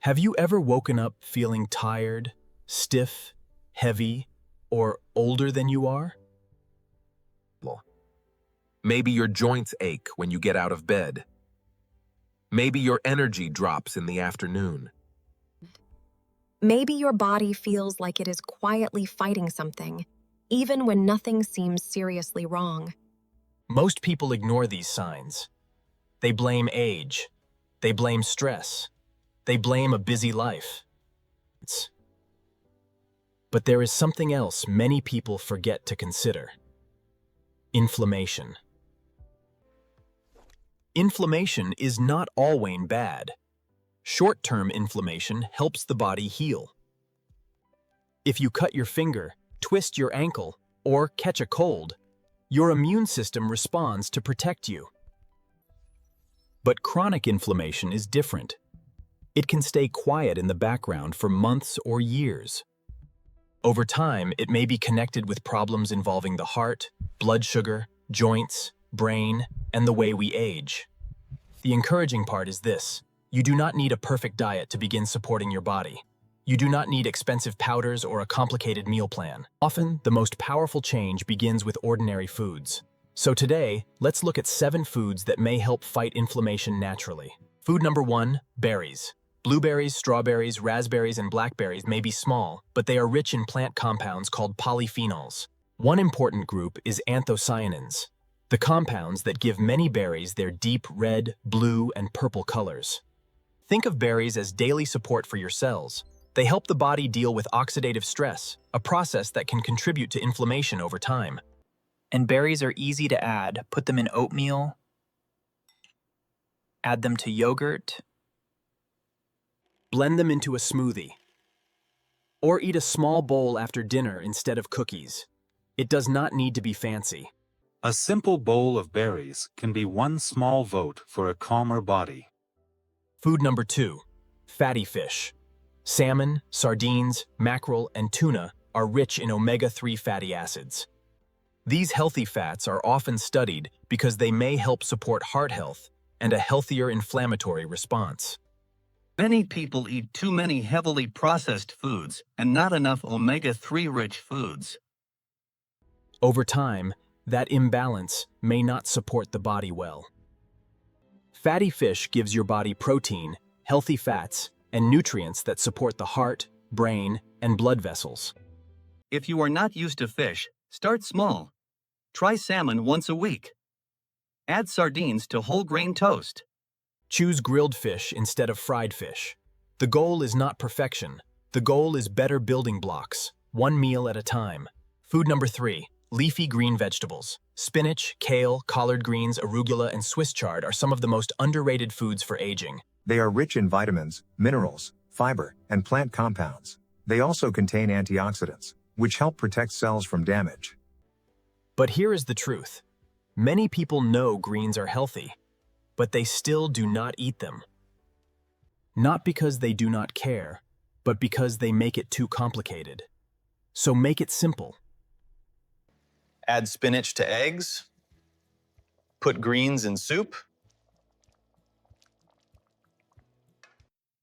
Have you ever woken up feeling tired, stiff, heavy, or older than you are? Maybe your joints ache when you get out of bed. Maybe your energy drops in the afternoon. Maybe your body feels like it is quietly fighting something, even when nothing seems seriously wrong. Most people ignore these signs. They blame age. They blame stress. They blame a busy life. But there is something else many people forget to consider. Inflammation. Inflammation is not always bad. Short-term inflammation helps the body heal. If you cut your finger, twist your ankle, or catch a cold, your immune system responds to protect you. But chronic inflammation is different. It can stay quiet in the background for months or years. Over time, it may be connected with problems involving the heart, blood sugar, joints, brain, and the way we age. The encouraging part is this: you do not need a perfect diet to begin supporting your body. You do not need expensive powders or a complicated meal plan. Often, the most powerful change begins with ordinary foods. So today, let's look at 7 foods that may help fight inflammation naturally. Food number 1, berries. Blueberries, strawberries, raspberries, and blackberries may be small, but they are rich in plant compounds called polyphenols. One important group is anthocyanins, the compounds that give many berries their deep red, blue, and purple colors. Think of berries as daily support for your cells. They help the body deal with oxidative stress, a process that can contribute to inflammation over time. And berries are easy to add. Put them in oatmeal, add them to yogurt, Blend them into a smoothie. Or eat a small bowl after dinner instead of cookies. It does not need to be fancy. A simple bowl of berries can be one small vote for a calmer body. Food number 2, fatty fish. Salmon, sardines, mackerel, and tuna are rich in omega-3 fatty acids. These healthy fats are often studied because they may help support heart health and a healthier inflammatory response. Many people eat too many heavily processed foods and not enough omega-3 rich foods. Over time, that imbalance may not support the body well. Fatty fish gives your body protein, healthy fats, and nutrients that support the heart, brain, and blood vessels. If you are not used to fish, start small. Try salmon once a week. Add sardines to whole grain toast. Choose grilled fish instead of fried fish. The goal is not perfection. The goal is better building blocks, one meal at a time. Food number 3, leafy green vegetables. Spinach, kale, collard greens, arugula, and Swiss chard are some of the most underrated foods for aging. They are rich in vitamins, minerals, fiber, and plant compounds. They also contain antioxidants, which help protect cells from damage. But here is the truth. Many people know greens are healthy, but they still do not eat them. Not because they do not care, but because they make it too complicated. So make it simple. Add spinach to eggs. Put greens in soup.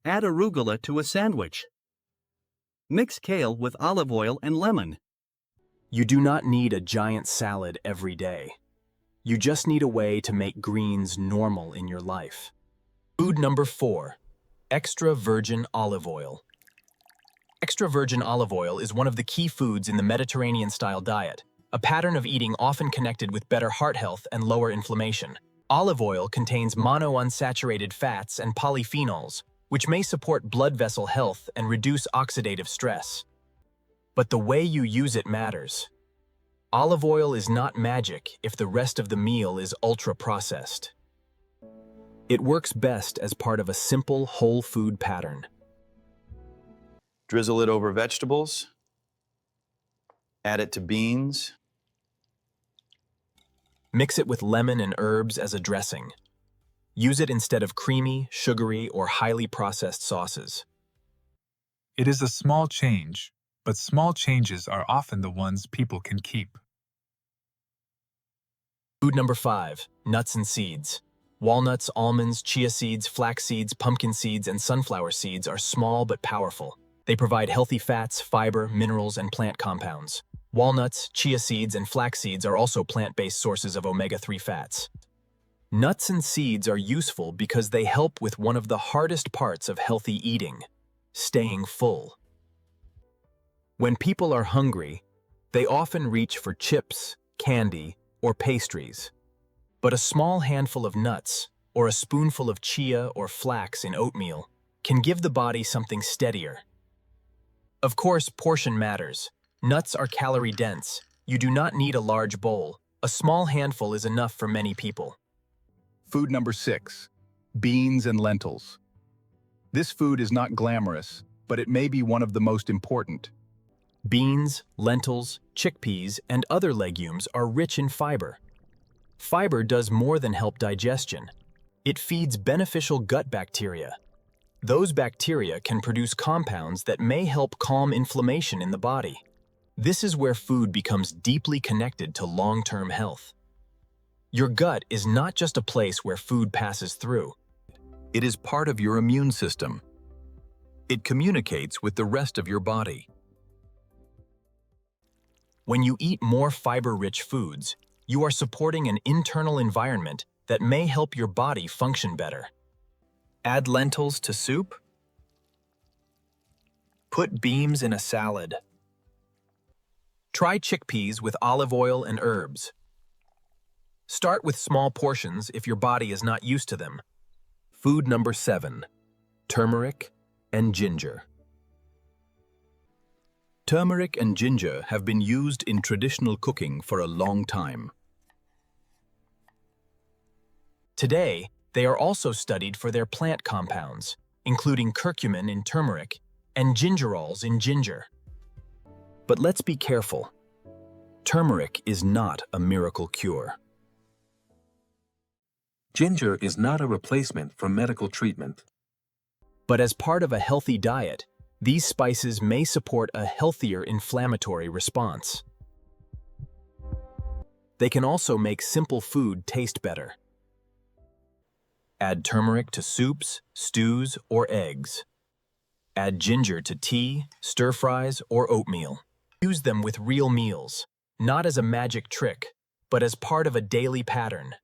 Add arugula to a sandwich. Mix kale with olive oil and lemon. You do not need a giant salad every day. You just need a way to make greens normal in your life. Food number 4, extra virgin olive oil. Extra virgin olive oil is one of the key foods in the Mediterranean-style diet, a pattern of eating often connected with better heart health and lower inflammation. Olive oil contains monounsaturated fats and polyphenols, which may support blood vessel health and reduce oxidative stress. But the way you use it matters. Olive oil is not magic if the rest of the meal is ultra-processed. It works best as part of a simple whole food pattern. Drizzle it over vegetables. Add it to beans. Mix it with lemon and herbs as a dressing. Use it instead of creamy, sugary, or highly processed sauces. It is a small change, but small changes are often the ones people can keep. Food number 5, nuts and seeds. Walnuts, almonds, chia seeds, flax seeds, pumpkin seeds, and sunflower seeds are small but powerful. They provide healthy fats, fiber, minerals, and plant compounds. Walnuts, chia seeds, and flax seeds are also plant-based sources of omega-3 fats. Nuts and seeds are useful because they help with one of the hardest parts of healthy eating, staying full. When people are hungry, they often reach for chips, candy, or pastries. But a small handful of nuts, or a spoonful of chia or flax in oatmeal, can give the body something steadier. Of course, portion matters. Nuts are calorie-dense. You do not need a large bowl. A small handful is enough for many people. Food number 6, beans and lentils. This food is not glamorous, but it may be one of the most important. Beans, lentils, chickpeas, and other legumes are rich in fiber. Fiber does more than help digestion. It feeds beneficial gut bacteria. Those bacteria can produce compounds that may help calm inflammation in the body. This is where food becomes deeply connected to long-term health. Your gut is not just a place where food passes through. It is part of your immune system. It communicates with the rest of your body. When you eat more fiber-rich foods, you are supporting an internal environment that may help your body function better. Add lentils to soup. Put beans in a salad. Try chickpeas with olive oil and herbs. Start with small portions if your body is not used to them. Food number 7, turmeric and ginger. Turmeric and ginger have been used in traditional cooking for a long time. Today, they are also studied for their plant compounds, including curcumin in turmeric and gingerols in ginger. But let's be careful. Turmeric is not a miracle cure. Ginger is not a replacement for medical treatment. But as part of a healthy diet, these spices may support a healthier inflammatory response. They can also make simple food taste better. Add turmeric to soups, stews, or eggs. Add ginger to tea, stir-fries, or oatmeal. Use them with real meals, not as a magic trick, but as part of a daily pattern.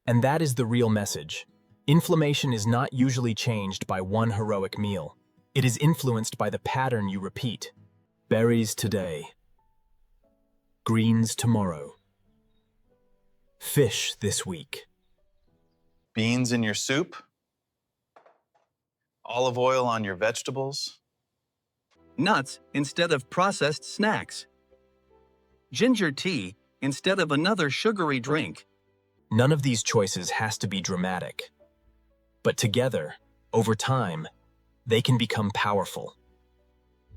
And that is the real message. Inflammation is not usually changed by one heroic meal. It is influenced by the pattern you repeat. Berries today. Greens tomorrow. Fish this week. Beans in your soup. Olive oil on your vegetables. Nuts instead of processed snacks. Ginger tea instead of another sugary drink. None of these choices has to be dramatic. But together, over time, they can become powerful.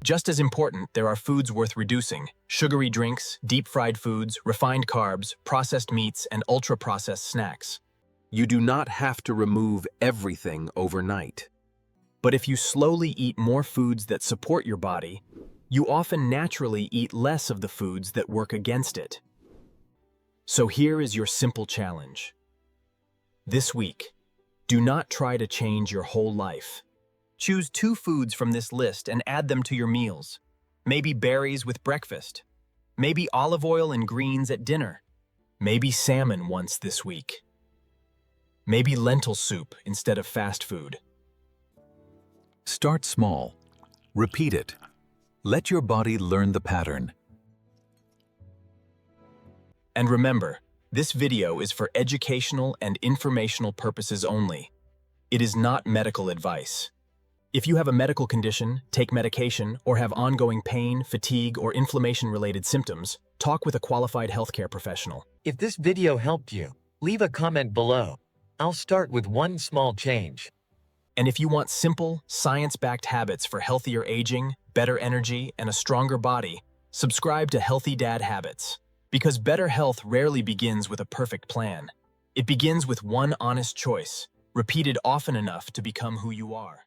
Just as important, there are foods worth reducing: sugary drinks, deep-fried foods, refined carbs, processed meats, and ultra-processed snacks. You do not have to remove everything overnight. But if you slowly eat more foods that support your body, you often naturally eat less of the foods that work against it. So here is your simple challenge. This week, do not try to change your whole life. Choose 2 foods from this list and add them to your meals. Maybe berries with breakfast. Maybe olive oil and greens at dinner. Maybe salmon once this week. Maybe lentil soup instead of fast food. Start small. Repeat it. Let your body learn the pattern. And remember, this video is for educational and informational purposes only. It is not medical advice. If you have a medical condition, take medication, or have ongoing pain, fatigue, or inflammation-related symptoms, talk with a qualified healthcare professional. If this video helped you, leave a comment below. I'll start with one small change. And if you want simple, science-backed habits for healthier aging, better energy, and a stronger body, subscribe to Healthy Dad Habits. Because better health rarely begins with a perfect plan. It begins with one honest choice, repeated often enough to become who you are.